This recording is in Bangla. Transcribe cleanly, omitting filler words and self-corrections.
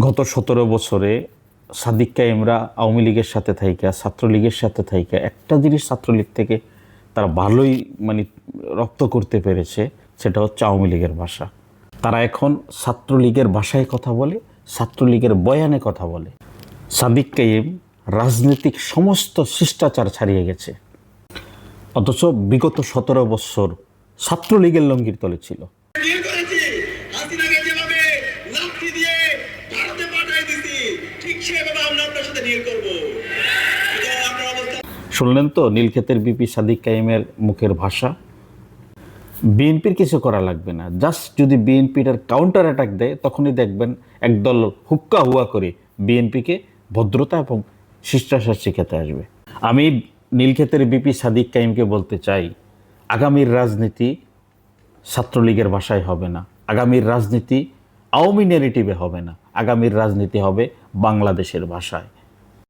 গত 17 বছরে সাদিক কায়েমরা আওয়ামী লীগের সাথে থাইকা ছাত্রলীগের সাথে থাইকা একটা জিনিস ছাত্রলীগ থেকে তারা ভালোই মানে রপ্ত করতে পেরেছে, সেটা হচ্ছে আওয়ামী লীগের ভাষা। তারা এখন ছাত্রলীগের ভাষায় কথা বলে, ছাত্রলীগের বয়ানে কথা বলে। সাদিক কায়েম রাজনৈতিক সমস্ত শিষ্টাচার ছাড়িয়ে গেছে, অথচ বিগত 17 বছর ছাত্রলীগের লঙ্গির তলে ছিল। শুনলেন তো নীলক্ষেতের বিপি সাদিক কায়েমের মুখের ভাষা। বিএনপির কিছু করা লাগবে না, জাস্ট যদি বিএনপিটার কাউন্টার অ্যাটাক দেয় তখনই দেখবেন একদল হুক্কা হুয়া করে বিএনপিকে ভদ্রতা এবং শিষ্টাচার শিখাতে আসবে। আমি নীলক্ষেতের বিপি সাদিক কায়েমকে বলতে চাই, আগামীর রাজনীতি ছাত্রলীগের ভাষায় হবে না, আগামীর রাজনীতি আওয়ামী ন্যারেটিভে হবে না, আগামীর রাজনীতি হবে বাংলাদেশের ভাষায়।